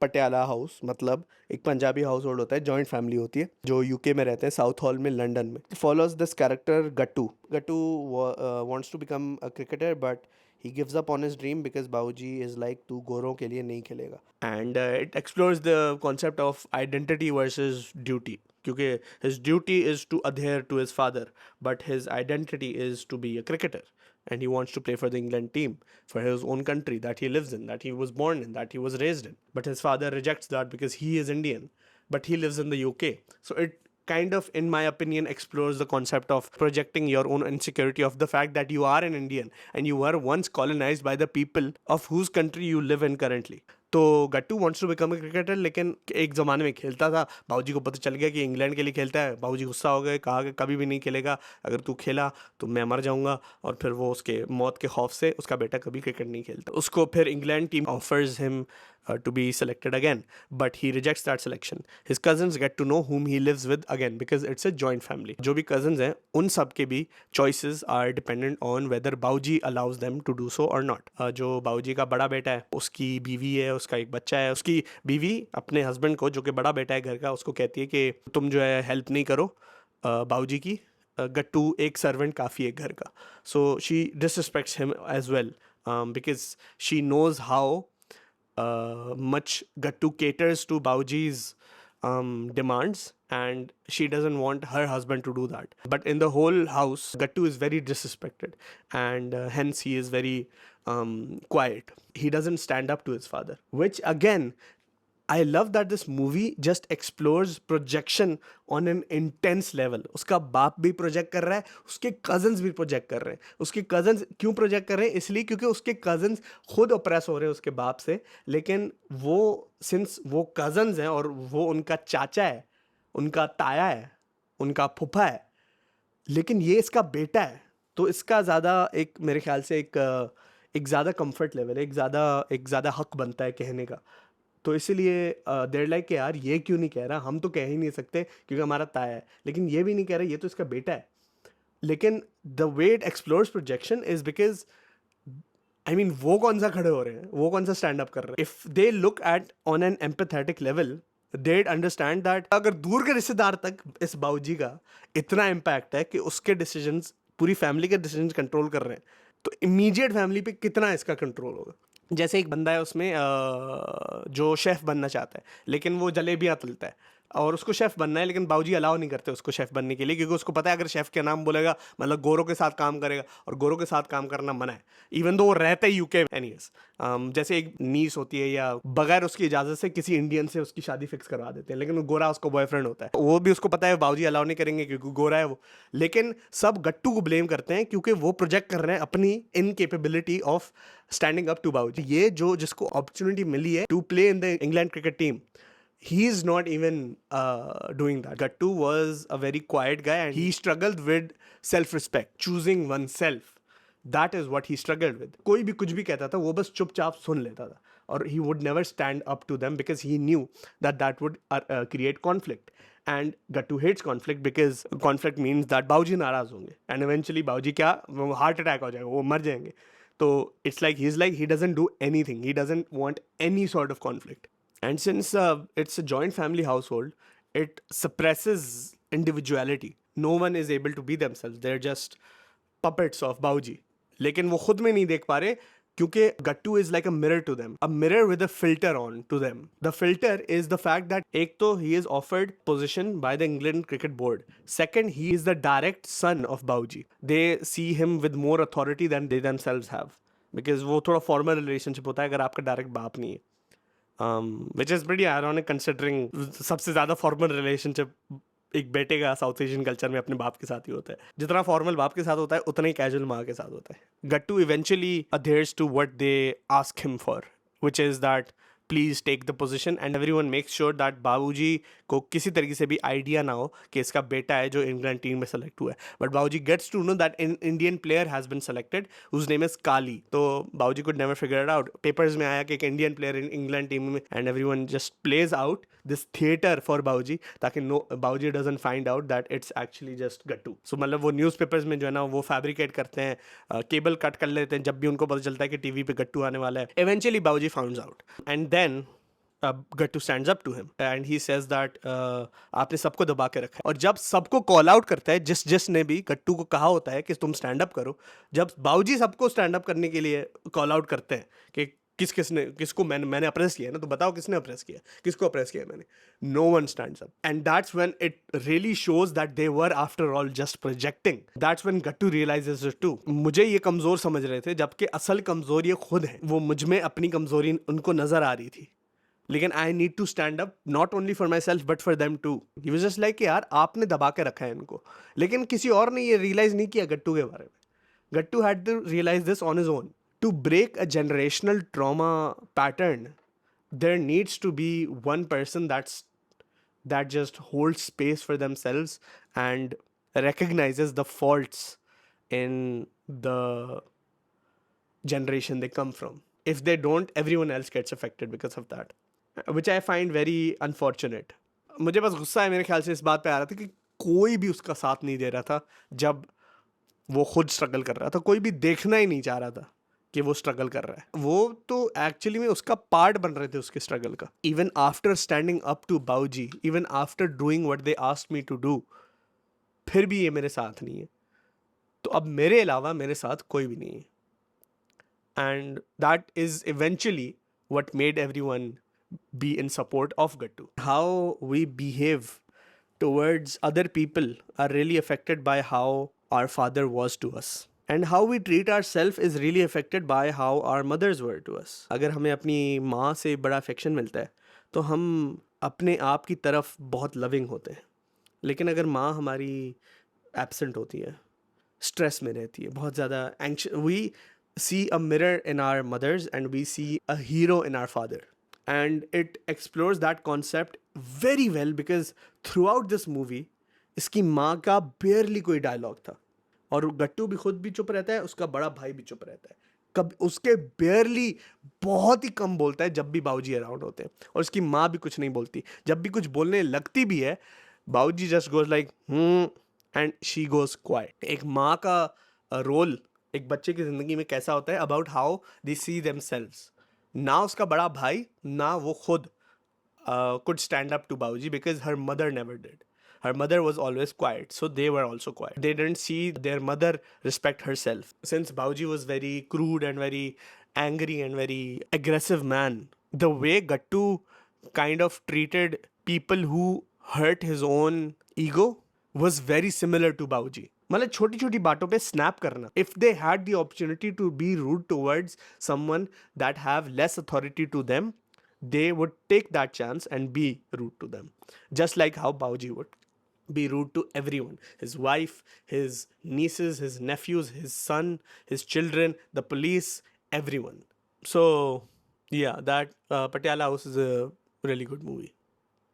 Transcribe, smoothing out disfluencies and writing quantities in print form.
Patiala house, मतलब एक Punjabi house hold होता है, जॉइंट फैमिली होती है जो यूके में रहते हैं, साउथ हॉल में लंदन में. Follows this character Gattu. Gattu wants to become a cricketer but he gives up on his dream because बाबूजी is like तू गोरों के लिए नहीं खेलेगा. And it explores the concept of identity versus duty, क्योंकि his duty is to adhere to his father but his identity is to be a cricketer and he wants to play for the England team, for his own country that he lives in, that he was born in, that he was raised in. But his father rejects that because he is Indian but he lives in the UK. So it kind of, in my opinion, explores the concept of projecting your own insecurity of the fact that you are an Indian and you were once colonized by the people of whose country you live in currently. तो Gattu wants to become a cricketer, लेकिन एक ज़माने में खेलता था, बाबूजी को पता चल गया कि इंग्लैंड के लिए खेलता है, बाबूजी गुस्सा हो गए, कहा कि कभी भी नहीं खेलेगा, अगर तू खेला तो मैं मर जाऊंगा. और फिर वो उसके मौत के खौफ से उसका बेटा कभी क्रिकेट नहीं खेलता. उसको फिर England team offers him to be selected again, but he rejects that selection. His cousins get to know whom he lives with again because it's a joint family. जो भी cousins हैं उन सब के भी choices are dependent on whether बाऊजी allows them to do so or not. जो बाऊजी का बड़ा बेटा है उसकी बीवी है, उसका एक बच्चा है. उसकी बीवी अपने husband को, जो कि बड़ा बेटा है घर का, उसको कहती है कि तुम जो है हेल्प नहीं करो बाऊजी की, गट्टू एक सर्वेंट काफ़ी है घर का. So she disrespects him as well because she knows how much Gattu caters to Bauji's demands and she doesn't want her husband to do that. But in the whole house, Gattu is very disrespected and hence he is very quiet. He doesn't stand up to his father, which again, I love that this movie just explores projection on an intense level. उसका बाप भी project कर रहा है, उसके cousins भी project कर रहे हैं. उसके कजन्स क्यों प्रोजेक्ट कर रहे हैं? इसलिए क्योंकि उसके कजन्स खुद ऑप्रेस हो रहे हैं उसके बाप से, लेकिन वो सिंस वो कजन्स हैं और वो उनका चाचा है, उनका ताया है, उनका फूफा है, लेकिन ये इसका बेटा है, तो इसका ज़्यादा एक मेरे ख्याल से एक ज़्यादा कंफर्ट लेवल है, एक ज़्यादा हक बनता है कहने का. तो इसीलिए देर लाइक कि यार ये क्यों नहीं कह रहा, हम तो कह ही नहीं सकते क्योंकि हमारा ताया है, लेकिन ये भी नहीं कह रहा, ये तो इसका बेटा है. लेकिन the way it explores projection is because I mean वो कौन सा खड़े हो रहे हैं, वो कौन सा स्टैंड अप कर रहे हैं. If they look at on an empathetic level they'd understand that अगर दूर के रिश्तेदार तक इस बाऊजी का इतना इम्पैक्ट है कि उसके डिसीजंस पूरी फैमिली के डिसीजंस कंट्रोल कर रहे हैं, तो इमीडिएट फैमिली पे कितना इसका कंट्रोल होगा. जैसे एक बंदा है उसमें जो शेफ़ बनना चाहता है, लेकिन वो जलेबियाँ तलता है और उसको शेफ़ बनना है, लेकिन बाबूजी अलाउ नहीं करते उसको शेफ़ बनने के लिए, क्योंकि उसको पता है अगर शेफ़ के नाम बोलेगा मतलब गोरों के साथ काम करेगा और गोरों के साथ काम करना मना है, इवन दो वो रहते ही यूके एनीवेज. जैसे एक नीस होती है या बगैर उसकी इजाज़त से किसी इंडियन से उसकी शादी फिक्स करवा देते हैं, लेकिन वो गोरा उसको बॉयफ्रेंड होता है, वो भी उसको पता है बाबूजी अलाउ नहीं करेंगे क्योंकि गोरा है वो, लेकिन सब गट्टू को ब्लेम करते हैं क्योंकि वो प्रोजेक्ट कर रहे हैं अपनी incapability of standing up to Bauji. ये जो जिसको अपॉर्चुनिटी मिली है to play in the England cricket team, he is not even doing that. Gattu was a very quiet guy and he struggled with self-respect, choosing oneself. That is what he struggled with. कोई भी कुछ भी कहता था वो बस चुपचाप सुन लेता था और he would never stand up to them because he knew that that would create conflict. And Gattu hates conflict because conflict means that बाऊजी नाराज होंगे and eventually बाऊजी क्या हार्ट अटैक हो जाएगा, वो मर जाएंगे. तो it's like he doesn't do anything. He doesn't want any sort of conflict. And since it's a joint family household, it suppresses individuality. No one is able to be themselves. They're just puppets of Bauji. लेकिन वो खुद में नहीं देख पा रहे क्योंकि Gattu is like a mirror to them. A mirror with a filter on to them. The filter is the fact that एक तो he is offered position by the England Cricket Board. Second, he is the direct son of Bauji. They see him with more authority than they themselves have. Because वो थोड़ा formal relationship होता है अगर आपका direct बाप नहीं है. Which is pretty ironic considering सबसे ज़्यादा फॉर्मल रिलेशनशिप एक बेटे का साउथ एशियन कल्चर में अपने बाप के साथ ही होता है. जितना फॉर्मल बाप के साथ होता है उतना ही कैजुअल माँ के साथ होता है. गट्टू eventually adheres to what they ask him for, which is that please take the position and everyone makes sure that बाबूजी को किसी तरीके से भी आइडिया ना हो कि इसका बेटा है जो इंग्लैंड टीम में सेलेक्ट हुआ है. But Babuji gets to know that an Indian player has been selected whose name is Kali. तो Babuji could never figure it out. Papers में आया कि एक Indian player in England team में and everyone just plays out this theater for बाबूजी ताकि बाबूजी doesn't find out that it's actually just गट्टू. सो मतलब वो न्यूज़पेपर्स में जो है ना वो फैब्रिकेट करते हैं, केबल कट कर लेते हैं जब भी उनको पता चलता है कि टीवी पे गट्टू आने वाला है. Eventually Babuji founds out and then Gattu stands up to him and he says that आपने सबको दबा के रखा है। और जब सबको कॉल आउट करता है, जिसने भी गट्टू को कहा होता है कि तुम स्टैंड अप करो, जब बाबूजी सबको स्टैंड अप करने के लिए कॉल आउट करते हैं कि किसको मैंने अप्रेस किया है ना, तो बताओ किसने अप्रेस किया, किसको अप्रेस किया मैंने, no one stands up. And that's when it really shows that they were after all just projecting. That's when Gattu realises it too. मुझे ये कमजोर समझ रहे थे, जबकि असल कमजोर ये खुद है। वो मुझ में अपनी कमजोरी उनको नजर आ रही थी, लेकिन I need to stand up not only for myself but for them too. He was just like यार आपने दबा के रखा है इनको, लेकिन किसी और ने ये रियलाइज नहीं किया गट्टू के बारे में। Gattu had to realise this on his own. To break a generational trauma pattern, there needs to be one person that just holds space for themselves and recognizes the faults in the generation they come from. If they don't, everyone else gets affected because of that, which I find very unfortunate. मुझे बस गुस्सा है मेरे ख्याल से इस बात पे आ रहा था कि कोई भी उसका साथ नहीं दे रहा था जब वो खुद स्ट्रगल कर रहा था। कोई भी देखना ही नहीं चाह रहा था कि वो स्ट्रगल कर रहा है। वो तो एक्चुअली में उसका पार्ट बन रहे थे उसके स्ट्रगल का। Even after standing up to Bauji, even after doing what they asked me to do, फिर भी ये मेरे साथ नहीं है। तो अब मेरे अलावा मेरे साथ कोई भी नहीं है। And that is eventually what made everyone be in support of Gattu. How we behave towards other people are really affected by how our father was to us. And how we treat ourselves is really affected by how our mothers were to us. अगर हमें अपनी माँ से बड़ा affection मिलता है तो हम अपने आप की तरफ बहुत लविंग होते हैं। लेकिन अगर माँ हमारी एब्सेंट होती है, स्ट्रेस में रहती है, बहुत ज़्यादा anxious, we see a mirror in our mothers and we see a hero in our father. And it explores that concept very well because throughout this movie इसकी माँ का barely कोई डायलॉग था, और गट्टू भी खुद भी चुप रहता है, उसका बड़ा भाई भी चुप रहता है। कब उसके barely बहुत ही कम बोलता है जब भी बाऊजी अराउंड होते हैं, और उसकी माँ भी कुछ नहीं बोलती। जब भी कुछ बोलने लगती भी है, बाऊजी just goes like and she goes quiet। एक माँ का रोल एक बच्चे की ज़िंदगी में कैसा होता है, about how they see themselves। ना उसका बड़ा भाई ना वो खुद could stand up to Babuji because her mother never did. Her mother was always quiet, so they were also quiet. They didn't see their mother respect herself. Since Babuji was very crude and very angry and very aggressive man, the way Gattu kind of treated people who hurt his own ego was very similar to Babuji. मतलब छोटी छोटी बातों पे snap करना। If they had the opportunity to be rude towards someone that have less authority to them, they would take that chance and be rude to them, just like how Baoji would be rude to everyone, his wife, his nieces, his nephews, his son, his children, the police, everyone. So yeah, that Patiala House is a really good movie.